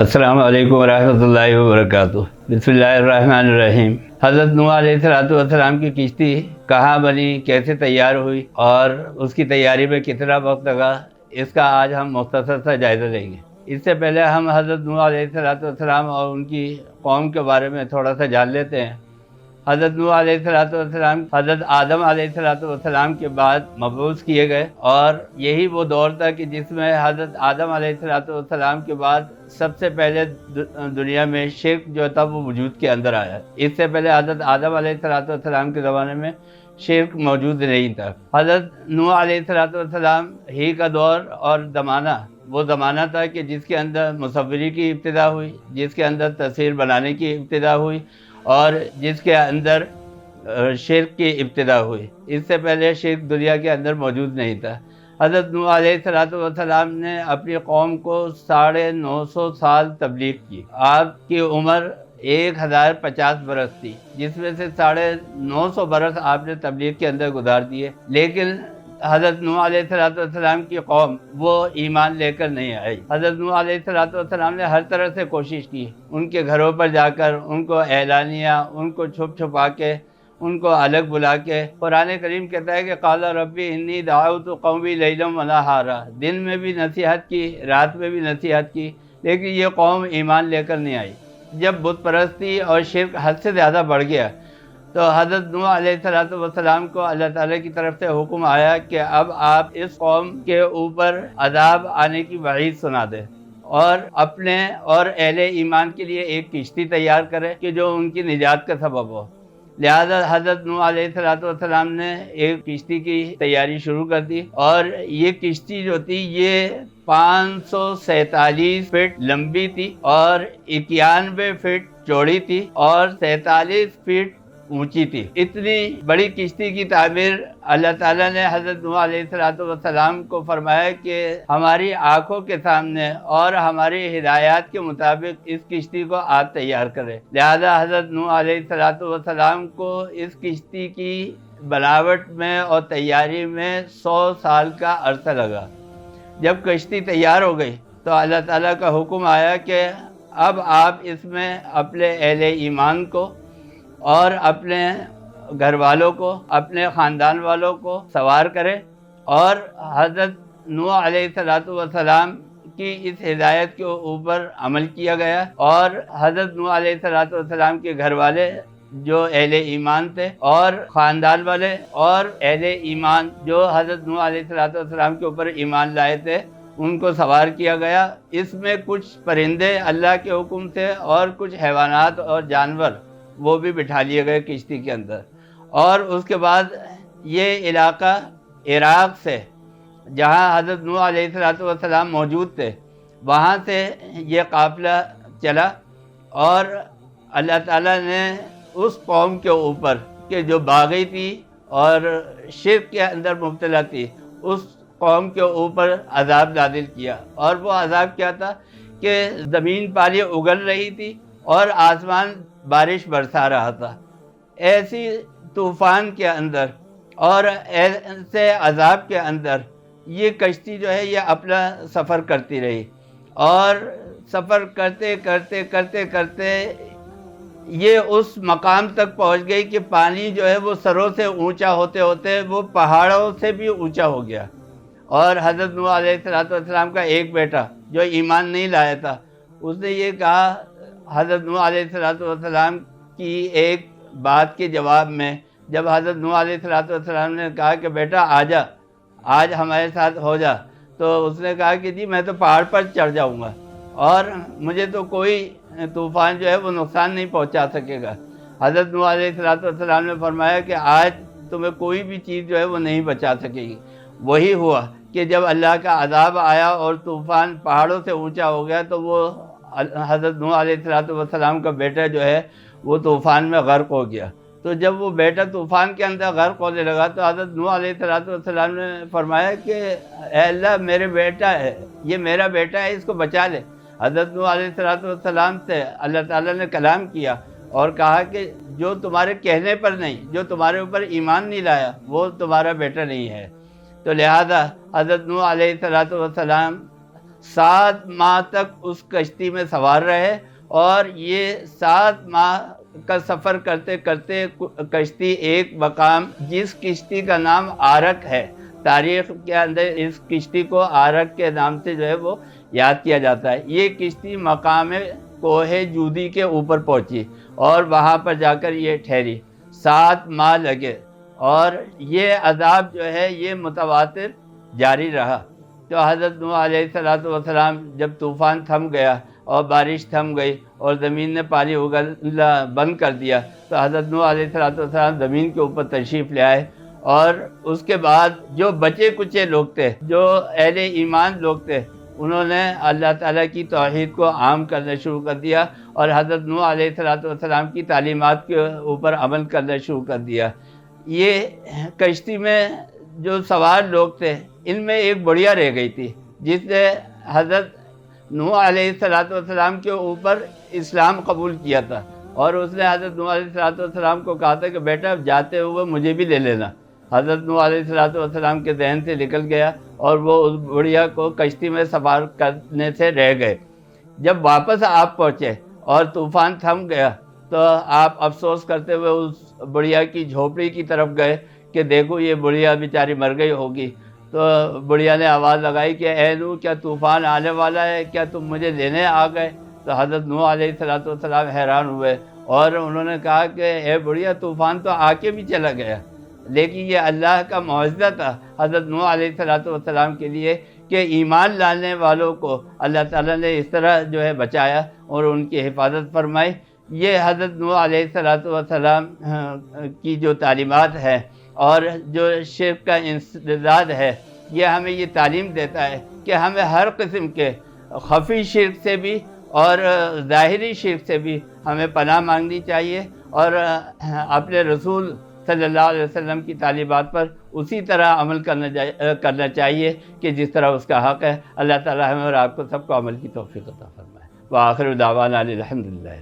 السلام علیکم ورحمۃ اللہ وبرکاتہ۔ بسم اللہ الرحمن الرحیم۔ حضرت نوح علیہ السلام کی کشتی کہاں بنی، کیسے تیار ہوئی اور اس کی تیاری میں کتنا وقت لگا، اس کا آج ہم مختصر سا جائزہ لیں گے۔ اس سے پہلے ہم حضرت نوح علیہ السلام اور ان کی قوم کے بارے میں تھوڑا سا جان لیتے ہیں۔ حضرت نوح علیہ السلام حضرت آدم علیہ السلام کے بعد مبعوث کیے گئے، اور یہی وہ دور تھا کہ جس میں حضرت آدم علیہ السلام کے بعد سب سے پہلے دنیا میں شرک جو تھا وہ وجود کے اندر آیا۔ اس سے پہلے حضرت آدم علیہ السلام کے زمانے میں شرک موجود نہیں تھا۔ حضرت نوح علیہ السلام ہی کا دور اور زمانہ وہ زمانہ تھا کہ جس کے اندر مصوری کی ابتدا ہوئی، جس کے اندر تصویر بنانے کی ابتدا ہوئی، اور جس کے اندر شرک کی ابتدا ہوئی۔ اس سے پہلے شرک دنیا کے اندر موجود نہیں تھا۔ حضرت نوح علیہ السلام نے اپنی قوم کو 950 سال تبلیغ کی۔ آپ کی عمر 1050 برس تھی، جس میں سے 950 برس آپ نے تبلیغ کے اندر گزار دیے، لیکن حضرت نوح علیہ السلام کی قوم وہ ایمان لے کر نہیں آئی۔ حضرت نوح علیہ السلام نے ہر طرح سے کوشش کی، ان کے گھروں پر جا کر ان کو اعلانیہ، ان کو چھپ چھپا کے، ان کو الگ بلا کے۔ قرآن کریم کہتا ہے کہ قال ربی انی دعوت قومی لیلا ونہارا، دن میں بھی نصیحت کی، رات میں بھی نصیحت کی، لیکن یہ قوم ایمان لے کر نہیں آئی۔ جب بت پرستی اور شرک حد سے زیادہ بڑھ گیا تو حضرت نوح علیہ السلام کو اللہ تعالیٰ کی طرف سے حکم آیا کہ اب آپ اس قوم کے اوپر عذاب آنے کی وعید سنا دیں، اور اپنے اور اہل ایمان کے لیے ایک کشتی تیار کرے کہ جو ان کی نجات کا سبب ہو۔ لہذا حضرت نوح علیہ السلام نے ایک کشتی کی تیاری شروع کر دی، اور یہ کشتی جو تھی یہ 547 فٹ لمبی تھی اور 91 فٹ چوڑی تھی اور 47 فٹ اونچی تھی۔ اتنی بڑی کشتی کی تعمیر اللہ تعالیٰ نے حضرت نوح علیہ السلام کو فرمایا کہ ہماری آنکھوں کے سامنے اور ہماری ہدایات کے مطابق اس کشتی کو آپ تیار کریں۔ لہذا حضرت نوح علیہ السلام کو اس کشتی کی بناوٹ میں اور تیاری میں 100 سال کا عرصہ لگا۔ جب کشتی تیار ہو گئی تو اللہ تعالیٰ کا حکم آیا کہ اب آپ اس میں اپنے اہل ایمان کو اور اپنے گھر والوں کو، اپنے خاندان والوں کو سوار کریں، اور حضرت نوح علیہ السلام کی اس ہدایت کے اوپر عمل کیا گیا، اور حضرت نوح علیہ السلام کے گھر والے جو اہل ایمان تھے اور خاندان والے اور اہل ایمان جو حضرت نوح علیہ السلام کے اوپر ایمان لائے تھے ان کو سوار کیا گیا۔ اس میں کچھ پرندے اللہ کے حکم سے اور کچھ حیوانات اور جانور وہ بھی بٹھا لیے گئے کشتی کے اندر۔ اور اس کے بعد یہ علاقہ عراق سے، جہاں حضرت نوح علیہ السلام موجود تھے، وہاں سے یہ قافلہ چلا، اور اللہ تعالیٰ نے اس قوم کے اوپر کہ جو باغی تھی اور شرک کے اندر مبتلا تھی، اس قوم کے اوپر عذاب نازل کیا۔ اور وہ عذاب کیا تھا کہ زمین پانی اگل رہی تھی اور آسمان بارش برسا رہا تھا۔ ایسی طوفان کے اندر اور ایسے عذاب کے اندر یہ کشتی جو ہے یہ اپنا سفر کرتی رہی، اور سفر کرتے کرتے کرتے کرتے یہ اس مقام تک پہنچ گئی کہ پانی جو ہے وہ سروں سے اونچا ہوتے ہوتے وہ پہاڑوں سے بھی اونچا ہو گیا۔ اور حضرت نوح علیہ السلام کا ایک بیٹا جو ایمان نہیں لایا تھا، اس نے یہ کہا حضرت نوح علیہ السلام کی ایک بات کے جواب میں، جب حضرت نوح علیہ السلام نے کہا کہ بیٹا آجا، آج ہمارے ساتھ ہو جا، تو اس نے کہا کہ جی میں تو پہاڑ پر چڑھ جاؤں گا اور مجھے تو کوئی طوفان جو ہے وہ نقصان نہیں پہنچا سکے گا۔ حضرت نوح علیہ السلام نے فرمایا کہ آج تمہیں کوئی بھی چیز جو ہے وہ نہیں بچا سکے گی۔ وہی ہوا کہ جب اللہ کا عذاب آیا اور طوفان پہاڑوں سے اونچا ہو گیا تو وہ حضرت نوح علیہ السلام کا بیٹا جو ہے وہ طوفان میں غرق ہو گیا۔ تو جب وہ بیٹا طوفان کے اندر غرق ہونے لگا تو حضرت نوح علیہ السلام نے فرمایا کہ اے اللہ میرے بیٹا ہے، یہ میرا بیٹا ہے، اس کو بچا لے۔ حضرت نوح علیہ السلام سے اللہ تعالیٰ نے کلام کیا اور کہا کہ جو تمہارے کہنے پر نہیں، جو تمہارے اوپر ایمان نہیں لایا وہ تمہارا بیٹا نہیں ہے۔ تو لہذا حضرت نوح علیہ السلام 7 ماہ تک اس کشتی میں سوار رہے، اور یہ 7 ماہ کا سفر کرتے کرتے کشتی ایک مقام، جس کشتی کا نام آرک ہے، تاریخ کے اندر اس کشتی کو آرک کے نام سے جو ہے وہ یاد کیا جاتا ہے، یہ کشتی مقام کوہ جودی کے اوپر پہنچی اور وہاں پر جا کر یہ ٹھہری۔ 7 ماہ لگے، اور یہ عذاب جو ہے یہ متواتر جاری رہا۔ تو حضرت نوح علیہ السلام جب طوفان تھم گیا اور بارش تھم گئی اور زمین نے پانی اگلنا بند کر دیا، تو حضرت نوح علیہ السلام زمین کے اوپر تشریف لے آئے، اور اس کے بعد جو بچے کچے لوگ تھے، جو اہل ایمان لوگ تھے، انہوں نے اللہ تعالیٰ کی توحید کو عام کرنا شروع کر دیا، اور حضرت نوح علیہ السلام کی تعلیمات کے اوپر عمل کرنا شروع کر دیا۔ یہ کشتی میں جو سوار لوگ تھے، ان میں ایک بڑھیا رہ گئی تھی، جس نے حضرت نوح علیہ السلام کے اوپر اسلام قبول کیا تھا، اور اس نے حضرت نوح علیہ السلام کو کہا تھا کہ بیٹا اب جاتے ہوئے مجھے بھی لے لینا۔ حضرت نوح علیہ السلام کے ذہن سے نکل گیا، اور وہ اس بڑھیا کو کشتی میں سوار کرنے سے رہ گئے۔ جب واپس آپ پہنچے اور طوفان تھم گیا، تو آپ افسوس کرتے ہوئے اس بڑھیا کی جھوپڑی کی طرف گئے کہ دیکھو یہ بڑھیا بیچاری مر گئی ہوگی۔ تو بڑھیا نے آواز لگائی کہ اے نوح، کیا طوفان آنے والا ہے؟ کیا تم مجھے لینے آ گئے؟ تو حضرت نوح علیہ السلام حیران ہوئے، اور انہوں نے کہا کہ اے بڑھیا، طوفان تو آ کے بھی چلا گیا، لیکن یہ اللہ کا معجزہ تھا حضرت نوح علیہ السلام کے لیے کہ ایمان لانے والوں کو اللہ تعالیٰ نے اس طرح جو ہے بچایا اور ان کی حفاظت فرمائی۔ یہ حضرت نوح علیہ السلام کی جو تعلیمات ہے اور جو شرک کا انسداد ہے، یہ ہمیں یہ تعلیم دیتا ہے کہ ہمیں ہر قسم کے خفی شرک سے بھی اور ظاہری شرک سے بھی ہمیں پناہ مانگنی چاہیے، اور اپنے رسول صلی اللہ علیہ وسلم کی تعلیمات پر اسی طرح عمل کرنا چاہیے کہ جس طرح اس کا حق ہے۔ اللہ تعالی ہمیں اور آپ کو سب کو عمل کی توفیق عطا فرمائے۔ وآخر دعوانا الحمدللہ۔